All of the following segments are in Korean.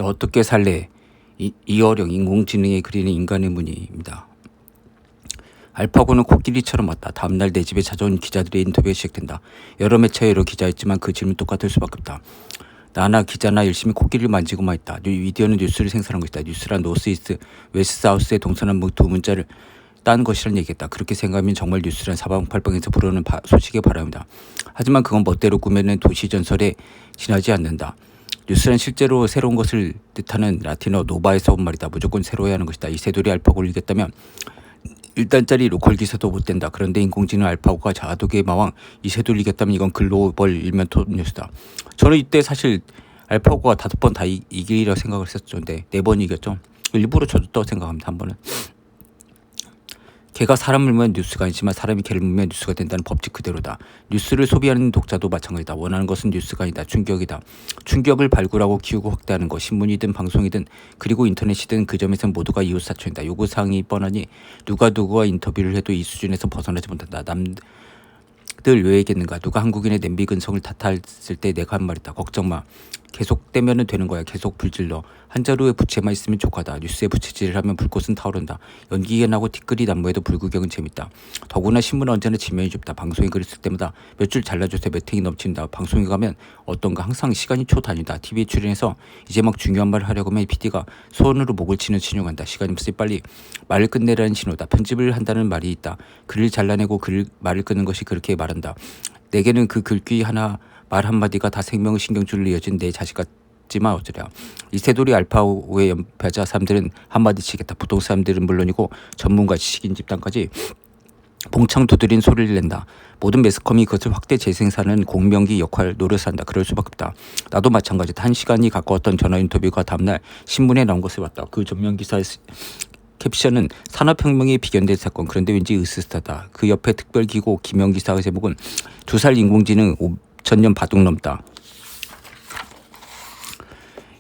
어떻게 살래? 이어령 인공지능에 그리는 인간의 문의입니다. 알파고는 코끼리처럼 왔다. 다음날 내 집에 찾아온 기자들의 인터뷰가 시작된다. 여러 매체에 여러 기자였지만 그 질문 똑같을 수밖에 없다. 나나 기자나 열심히 코끼리를 만지고만 있다. 미디어는 뉴스를 생산한 것이다. 뉴스란 노스 이스트, 웨스트 사우스의 동서남북 두 문자를 딴 것이란 얘기했다. 그렇게 생각하면 정말 뉴스란 사방팔방에서 불어오는 소식의 바람이다. 하지만 그건 멋대로 꾸며낸 도시전설에 지나지 않는다. 뉴스는 실제로 새로운 것을 뜻하는 라틴어 노바에서 온 말이다. 무조건 새로워야 하는 것이다. 이 새돌이 알파고를 이겼다면 1단짜리 로컬 기사도 못 된다. 그런데 인공지능 알파고가 자아도계의 마왕 이세돌을 이겼다면 이건 글로벌 일면 톱 뉴스다. 저는 이때 사실 알파고가 5번 다 이기리라 생각을 했었죠. 근데 4번 이겼죠. 일부러 져줬다고 생각합니다. 한 번은. 개가 사람을 물면 뉴스가 아니지만 사람이 개를 물면 뉴스가 된다는 법칙 그대로다. 뉴스를 소비하는 독자도 마찬가지다. 원하는 것은 뉴스가 아니다. 충격이다. 충격을 발굴하고 키우고 확대하는 것. 신문이든 방송이든 그리고 인터넷이든 그 점에서는 모두가 이웃사촌이다. 요구사항이 뻔하니 누가 누구와 인터뷰를 해도 이 수준에서 벗어나지 못한다. 남들 왜 얘기했는가. 누가 한국인의 냄비 근성을 탓했을 때 내가 한 말이다. 걱정 마. 계속 떼면 되는 거야. 계속 불질러. 한 자루에 부채만 있으면 족하다. 뉴스에 부채질을 하면 불꽃은 타오른다. 연기가 나고 티끌이 난무해도 불구경은 재밌다. 더구나 신문은 언제나 지면이 좁다. 방송에 글을 쓸 때마다 몇 줄 잘라줘서 몇 행이 넘친다. 방송에 가면 어떤가 항상 시간이 초단위다. TV에 출연해서 이제 막 중요한 말을 하려고 하면 PD가 손으로 목을 치는 신용한다. 시간이 없으니 빨리 말을 끝내라는 신호다. 편집을 한다는 말이 있다. 글을 잘라내고 말을 끊는 것이 그렇게 말한다. 내게는 그 글귀 하나 말 한마디가 다 생명의 신경줄로 이어진 내 자식 같지만 어쩌랴. 이세돌이 알파고의 연패자 사람들은 한마디 치겠다. 보통 사람들은 물론이고 전문가 지식인 집단까지 봉창 두드린 소리를 낸다. 모든 매스컴이 그것을 확대 재생산하는 공명기 역할 노릇을 한다. 그럴 수밖에 없다. 나도 마찬가지다. 1시간이 가까웠던 전화 인터뷰가 다음날 신문에 나온 것을 봤다. 그 전면 기사의 캡션은 산업혁명에 비견된 사건. 그런데 왠지 으스스하다. 그 옆에 특별기고 기명기사의 제목은 2살 인공지능 5,000년 바둑 넘다.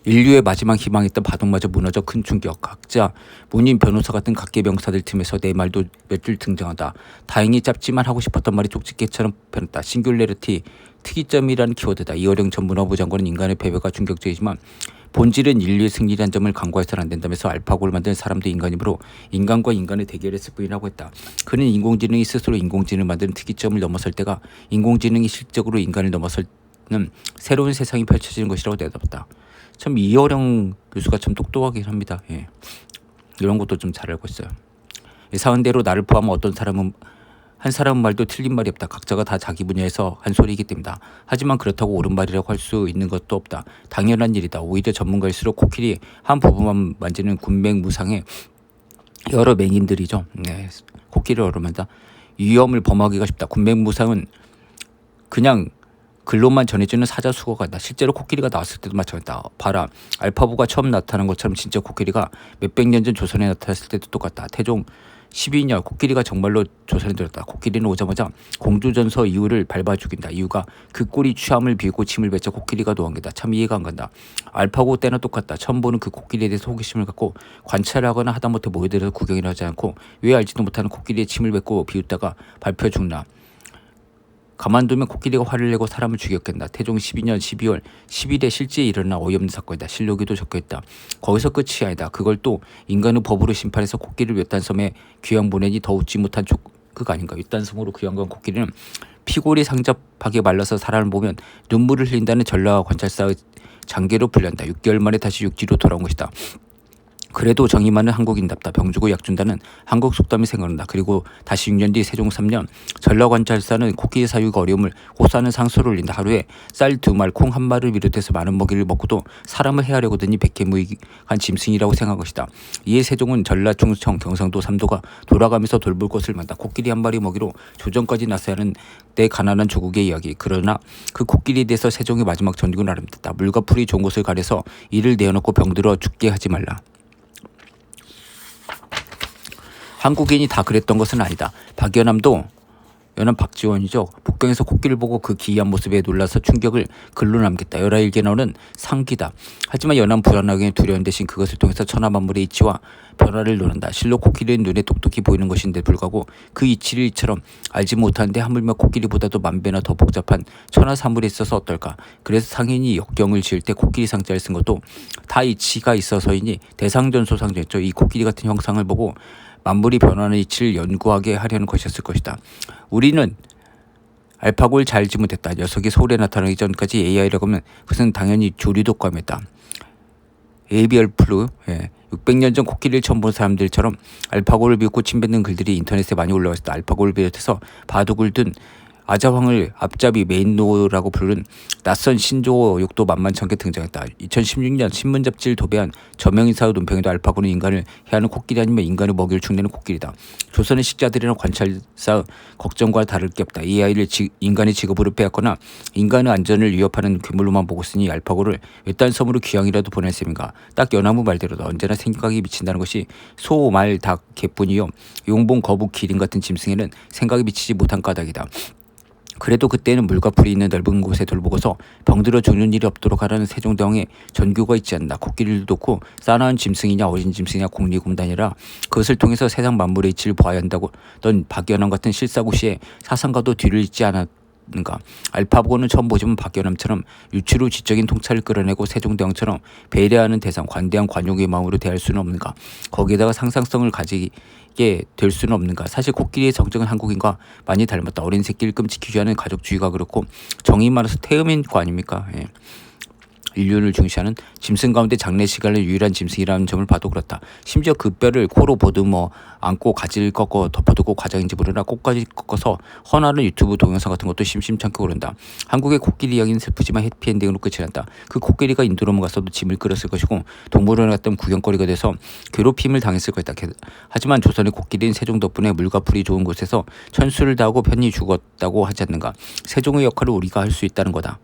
인류의 마지막 희망했던 바둑마저 무너져 큰 충격. 각자 문인 변호사 같은 각계 명사들 틈에서 내 말도 몇 줄 등장하다. 다행히 짧지만 하고 싶었던 말이 쪽집게처럼 변했다. 싱귤레리티 특이점이라는 키워드다. 이어령 전 문화부 장관은 인간의 패배가 충격적이지만 본질은 인류의 승리란 점을 간과해서는 안 된다면서 알파고를 만든 사람도 인간이므로 인간과 인간의 대결했을 뿐이라고 했다. 그는 인공지능이 스스로 인공지능을 만드는 특이점을 넘어설 때가 인공지능이 실적으로 인간을 넘어서는 새로운 세상이 펼쳐지는 것이라고 대답했다. 참 이어령 교수가 참 똑똑하긴 합니다. 예. 이런 것도 좀 잘 알고 있어요. 예상대로 나를 포함한 어떤 사람은 한 사람은 말도 틀린 말이 없다. 각자가 다 자기 분야에서 한 소리이기 때문이다. 하지만 그렇다고 옳은 말이라고 할 수 있는 것도 없다. 당연한 일이다. 오히려 전문가일수록 코끼리 한 부분만 만지는 군맹무상의 여러 맹인들이죠. 네, 코끼리를 어루만다. 위험을 범하기가 쉽다. 군맹무상은 그냥 글로만 전해주는 사자수거가 있다. 실제로 코끼리가 나왔을 때도 마찬가지다. 봐라. 알파고가 처음 나타난 것처럼 진짜 코끼리가 몇백 년 전 조선에 나타났을 때도 똑같다. 태종 12년 코끼리가 정말로 조선에 들었다. 코끼리는 오자마자 공주전서 이유를 밟아 죽인다. 이유가 그 꼴이 취함을 비우고 침을 뱉자 코끼리가 도망간다. 참 이해가 안 간다. 알파고 때나 똑같다. 처음 보는 그 코끼리에 대해서 호기심을 갖고 관찰하거나 하다못해 모여들어서 구경이나 하지 않고 왜 알지도 못하는 코끼리의 침을 뱉고 비웃다가 밟혀 죽나. 가만두면 코끼리가 화를 내고 사람을 죽였겠다. 태종 12년 12월 10일에 실제 일어난 어이없는 사건이다. 실록에도 적혀있다. 거기서 끝이 아니다. 그걸 또 인간의 법으로 심판해서 코끼리를 외딴섬에 귀양 보내니 더 웃지 못한 족그 아닌가. 외딴섬으로 귀양 간 코끼리는 피골이 상접하게 말라서 사람을 보면 눈물을 흘린다는 전라와 관찰사의 장계로 불린다. 6개월 만에 다시 육지로 돌아온 것이다. 그래도 정이 많은 한국인답다. 병 주고 약 준다는 한국 속담이 생각난다. 그리고 다시 6년 뒤 세종 3년 전라관찰사는 코끼리 사육의 어려움을 호소하는 상소를 올린다. 하루에 쌀 2말, 콩 1마리를 비롯해서 많은 먹이를 먹고도 사람을 해하려거든이 백해무익한 짐승이라고 생각한 것이다. 이에 세종은 전라, 충청, 경상도, 삼도가 돌아가면서 돌볼 것을 만다. 코끼리 1마리 먹이로 조정까지 나서야 하는 내 가난한 조국의 이야기. 그러나 그 코끼리에 대해서 세종의 마지막 전국은 아름답다. 물과 풀이 좋은 곳을 가려서 이를 내어놓고 병들어 죽게 하지 말라. 한국인이 다 그랬던 것은 아니다. 박연암도 연한 박지원이죠. 복경에서 코끼리를 보고 그 기이한 모습에 놀라서 충격을 글로 남겼다. 열아일개 나오는 상기다. 하지만 연한 불안하게 두려운 대신 그것을 통해서 천하만물의 이치와 변화를 논한다. 실로 코끼리는 눈에 똑똑히 보이는 것인데 불구하고 그 이치를 이처럼 알지 못하는데 하물며 코끼리보다도 만배나 더 복잡한 천하사물에 있어서 어떨까. 그래서 상인이 역경을 지을 때 코끼리 상자를 쓴 것도 다 이치가 있어서이니 대상전소상전했죠. 이 코끼리 같은 형상을 보고 만물이 변화하는 이치를 연구하게 하려는 것이었을 것이다. 우리는 알파고를 잘 알지 못했다. 녀석이 서울에 나타나기 전까지 AI라고 하면 그것은 당연히 조류독감이었다. 에이비얼 플루, 600년 전 코끼리를 처음 본 사람들처럼 알파고를 비웃고 침뱉는 글들이 인터넷에 많이 올라왔다. 알파고를 비롯해서 바둑을 둔 아자황을 앞잡이 메인노라고 부르는 낯선 신조어욕도 만만찮게 등장했다. 2016년 신문 잡지를 도배한 저명인사의 논평에도 알파고는 인간을 해하는 코끼리 아니면 인간의 먹이를 축내는 코끼리다. 조선의 식자들이나 관찰사의 걱정과 다를 게 없다. 이 아이를 인간의 직업으로 빼앗거나 인간의 안전을 위협하는 괴물로만 보고 있으니 알파고를 외딴 섬으로 귀향이라도 보낼 셈인가. 딱 연나무 말대로다. 언제나 생각이 미친다는 것이 소, 말, 닭, 개뿐이요. 용봉, 거북, 기린 같은 짐승에는 생각이 미치지 못한 까닭이다. 그래도 그때는 물과 풀이 있는 넓은 곳에 돌보고서 병들어 죽는 일이 없도록 하라는 세종대왕의 전교가 있지 않나. 코끼리를 놓고 싸나운 짐승이냐 어린 짐승이냐 공리공단이라 그것을 통해서 세상 만물의 이치를 보아야 한다고 넌 박연암 같은 실사구시에 사상가도 뒤를 잇지 않았는가. 알파고는 처음 보지만 박연암처럼 유추로 지적인 통찰을 끌어내고 세종대왕처럼 배려하는 대상 관대한 관용의 마음으로 대할 수는 없는가. 거기에다가 상상성을 가지게 될 수는 없는가. 사실 코끼리의 정적은 한국인과 많이 닮았다. 어린 새끼를 끔찍히 하는 가족주의가 그렇고 정이 많아서 태음인 거 아닙니까. 인륜을 중시하는 짐승 가운데 장례시간을 유일한 짐승이라는 점을 봐도 그렇다. 심지어 그 뼈를 코로 보듬어 안고 가지를 꺾어 덮어두고 과장인지 모르나 꽃까지 꺾어서 헌하는 유튜브 동영상 같은 것도 심심찮게 오른다. 한국의 코끼리 이야기는 슬프지만 해피엔딩으로 끝이 난다. 그 코끼리가 인도로만 갔어도 짐을 끌었을 것이고 동물원에 갔던 구경거리가 돼서 괴롭힘을 당했을 것이다. 하지만 조선의 코끼리는 세종 덕분에 물과 풀이 좋은 곳에서 천수를 다하고 편히 죽었다고 하지 않는가. 세종의 역할을 우리가 할 수 있다는 거다.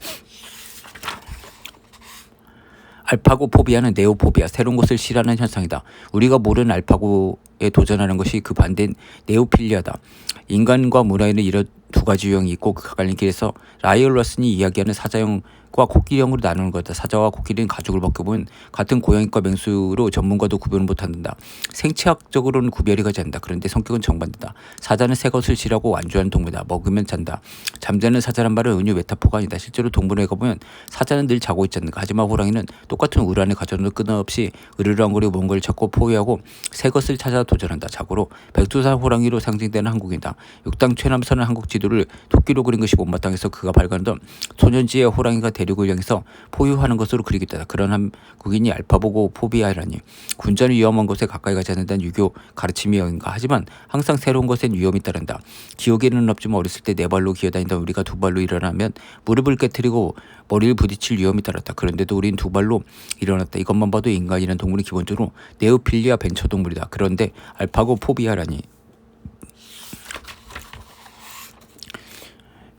알파고 포비아는 네오포비아, 새로운 것을 싫어하는 현상이다. 우리가 모르는 알파고에 도전하는 것이 그 반대인 네오필리아다. 인간과 문화에는 이런 두 가지 유형이 있고 그 갈린 길에서 라이얼러슨이 이야기하는 사자형과 코끼리형으로 나누는 거다. 사자와 코끼리는 가죽을 벗겨보면 같은 고양이과 맹수로 전문가도 구별을 못한다. 생체학적으로는 구별이 가지 않는다. 그런데 성격은 정반대다. 사자는 새 것을 싫어하고 완주하는 동물이다. 먹으면 잔다. 잠자는 사자란 말은 은유 메타포가 아니다. 실제로 동물원에 가보면 사자는 늘 자고 있지 않는가. 하지만 호랑이는 똑같은 울 안에 가져도 끊임없이 으르렁거리고 뭔가를 찾고 포위하고 새 것을 찾아 도전한다. 자고로 백두산 호랑이로 상징되는 한국이다. 육당 최남선은 한국 지도를 토끼로 그린 것이 못마땅해서 그가 발견하던 소년지의 호랑이가 대륙을 향해서 포유하는 것으로 그리겠다. 그런 한국인이 알파보고 포비아라니. 군자는 위험한 곳에 가까이 가지 않는다는 유교 가르침이 여인가. 하지만 항상 새로운 것엔 위험이 따른다. 기억에는 없지만 어렸을 때 네 발로 기어다니던 우리가 두 발로 일어나면 무릎을 깨트리고 머리를 부딪힐 위험이 따랐다. 그런데도 우린 두 발로 일어났다. 이것만 봐도 인간이란 동물이 기본적으로 네오필리아 벤처 동물이다. 그런데 알파고 포비아라니.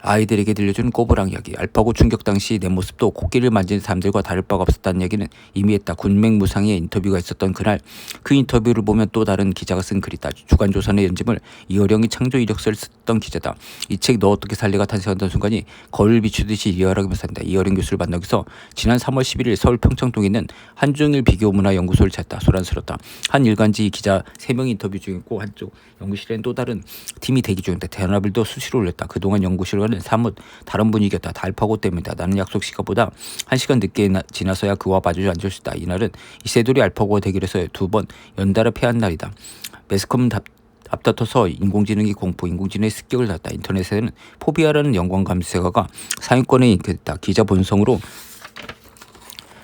아이들에게 들려준 꼬부랑 이야기. 알파고 충격 당시 내 모습도 코끼리를 만지는 사람들과 다를 바가 없었다는 얘기는 이미 했다. 군맹무상의 인터뷰가 있었던 그날 그 인터뷰를 보면 또 다른 기자가 쓴 글이다. 주간조선의 연짐을 이어령이 창조 이력서를 썼던 기자다. 이 책 너 어떻게 살래가 탄생했던 순간이 거울을 비추듯이 리얼하게 묘사한다. 이어령 교수를 만나기 위해서 지난 3월 11일 서울 평창동에 있는 한중일 비교문화연구소를 찾았다. 소란스럽다. 한 일간지 기자 3명이 인터뷰 중이고 한쪽 연구실엔 또 다른 팀이 대기 중이다. 대화나블도 수시로 올렸다. 그동안 연구실과는 사뭇 다른 분위기였다. 알파고 때문이다. 나는 약속 시간보다 1시간 늦게 지나서야 그와 마주쳐 앉을 수 있다. 이날은 이세돌이 알파고와 대결해서 2번 연달아 패한 날이다. 매스컴은 앞다퉈서 인공지능이 공포, 인공지능의 습격을 놨다. 인터넷에는 포비아라는 연관 검색어가 상위권에 인기했다. 기자 본성으로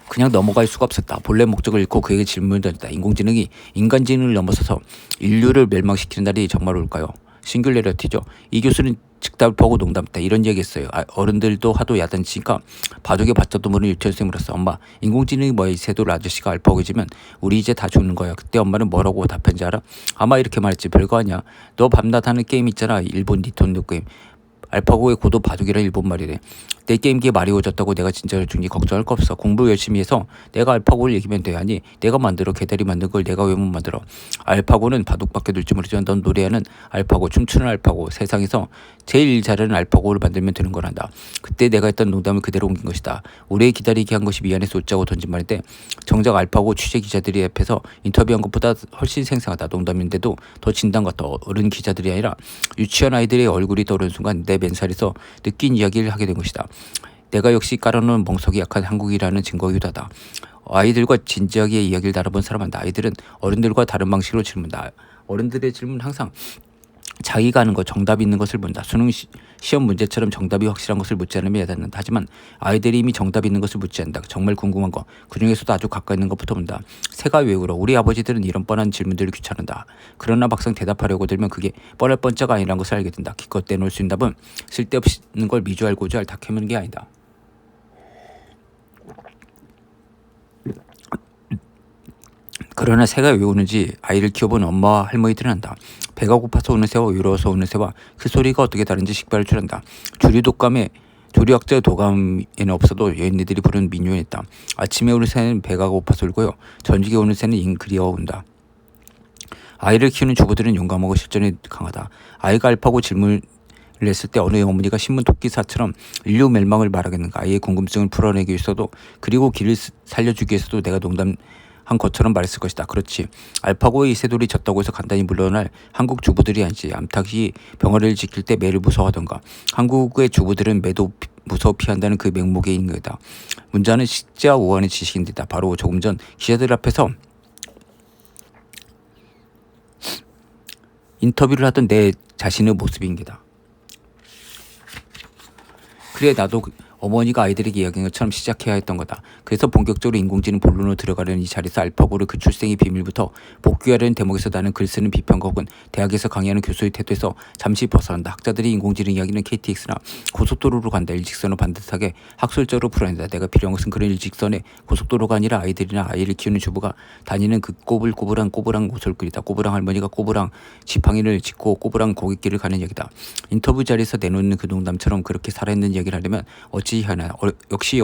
그냥 넘어갈 수가 없었다. 본래 목적을 잃고 그에게 질문을 던졌다. 인공지능이 인간지능을 넘어서서 인류를 멸망시키는 날이 정말 올까요? 싱귤레러티죠. 이 교수는 즉답을 보고 농담했다. 이런 얘기했어요. 어른들도 하도 야단치니까 바둑에 받쳤던 분은 유치원생이 물었어. 엄마, 인공지능이 뭐야? 이세돌 아저씨가 알파고지면 우리 이제 다 죽는 거야. 그때 엄마는 뭐라고 답했는지 알아? 아마 이렇게 말했지. 별거 아니야. 너 밤낮 하는 게임 있잖아. 일본 니텐도 게임. 알파고의 고도 바둑이란 일본 말이래. 내 게임기에 마리오졌다고 내가 진짜 중이 걱정할 거 없어. 공부 열심히 해서 내가 알파고를 이기면 돼. 아니 내가 만들어. 개다리 만든 걸 내가 왜 못 만들어. 알파고는 바둑밖에 둘지 모르지만 넌 노래하는 알파고, 춤추는 알파고, 세상에서 제일 잘하는 알파고를 만들면 되는 거란다. 그때 내가 했던 농담을 그대로 옮긴 것이다. 오래 기다리게 한 것이 미안해서 웃자고 던진 말인데 정작 알파고 취재 기자들이 앞에서 인터뷰한 것보다 훨씬 생생하다. 농담인데도 더 진담 같아. 어른 기자들이 아니라 유치원 아이들의 얼굴이 떠오르는 순간 내 맨살에서 느낀 이야기를 하게 된 것이다. 내가 역시 깔아놓은 멍석이 약한 한국이라는 증거이기도 하다. 아이들과 진지하게 이야기를 나눠본 사람한다. 아이들은 어른들과 다른 방식으로 질문다. 어른들의 질문은 항상 자기가 아는 것, 정답이 있는 것을 묻는다. 수능 시험 문제처럼 정답이 확실한 것을 묻지 않으면 야단난다. 하지만 아이들이 이미 정답이 있는 것을 묻지 않는다. 정말 궁금한 거, 그중에서도 아주 가까이 있는 것부터 묻는다. 새가 왜 울어? 우리 아버지들은 이런 뻔한 질문들을 귀찮은다. 그러나 막상 대답하려고 들면 그게 뻔할 뻔짜가 아니라는 것을 알게 된다. 기껏 내놓을 수 있는 답은 쓸데없는 걸 미주알고주 다 캐묻는 게 아니다. 그러나 새가 왜 우는지 아이를 키워본 엄마와 할머니들은 안다. 배가 고파서 우는 새와 외로워서 우는 새와 그 소리가 어떻게 다른지 식별할 줄 안다. 조류학자 도감에는 없어도 여인네들이 부르는 민요에 있다. 아침에 우는 새는 배가 고파서 울고요. 저녁에 우는 새는 잉 그리워 운다. 아이를 키우는 주부들은 용감하고 실전이 강하다. 아이가 알파고 질문을 했을 때 어느 어머니가 신문 토끼사처럼 인류 멸망을 말하겠는가. 아이의 궁금증을 풀어내기 위해서도 그리고 길을 살려주기 위해서도 내가 농담한 것처럼 말했을 것이다. 그렇지. 알파고의 이세돌이 졌다고 해서 간단히 물러날 한국 주부들이 아니지. 암탉이 병아리를 지킬 때 매를 무서워하던가. 한국의 주부들은 매도 무서워 피한다는 그 맹목에 있는 거다. 문자는 식자 우한의 지식인데다. 바로 조금 전 기자들 앞에서 인터뷰를 하던 내 자신의 모습인 게다. 그래 나도 어머니가 아이들에게 이야기한 것처럼 시작해야 했던 거다. 그래서 본격적으로 인공지능 본론으로 들어가려는 이 자리에서 알파고를 그 출생의 비밀부터 복귀하려는 대목에서 나는 글 쓰는 비평가 혹은 대학에서 강의하는 교수의 태도에서 잠시 벗어난다. 학자들이 인공지능 이야기는 KTX나 고속도로로 간다. 일직선을 반듯하게 학술적으로 풀어낸다. 내가 필요한 것은 그런 일직선의 고속도로가 아니라 아이들이나 아이를 키우는 주부가 다니는 그 꼬불꼬불한 고솔길이다. 꼬불랑 할머니가 꼬불랑 지팡이를 짚고 꼬불랑 고깃길을 가는 얘기다. 인터뷰 자리에서 내놓는 그 농담처럼 그렇게 살아있는 이야기를 하려면 어찌 하나 역시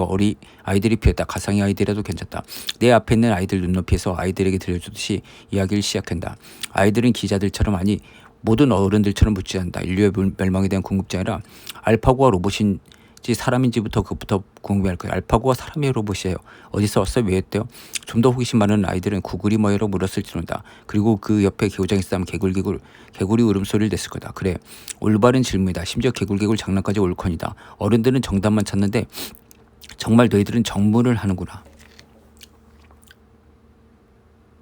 아이들이 피했다. 가상의 아이들이라도 괜찮다. 내 앞에 있는 아이들 눈높이에서 아이들에게 들려주듯이 이야기를 시작한다. 아이들은 기자들처럼 아니 모든 어른들처럼 묻지 않는다. 인류의 멸망에 대한 궁금증이 아니라 알파고가 로봇인지 사람인지부터 그것부터 궁금해할 거야. 알파고가 사람이에요, 로봇이에요? 어디서 왔어요? 왜 했대요? 좀 더 호기심 많은 아이들은 구글이 뭐예요? 물었을지론다. 그리고 그 옆에 개구장이 있으면 개구리 울음소리를 냈을 거다. 그래, 올바른 질문이다. 심지어 개굴 장난까지 올컨이다. 어른들은 정답만 찾는데 정말 너희들은 정문을 하는구나.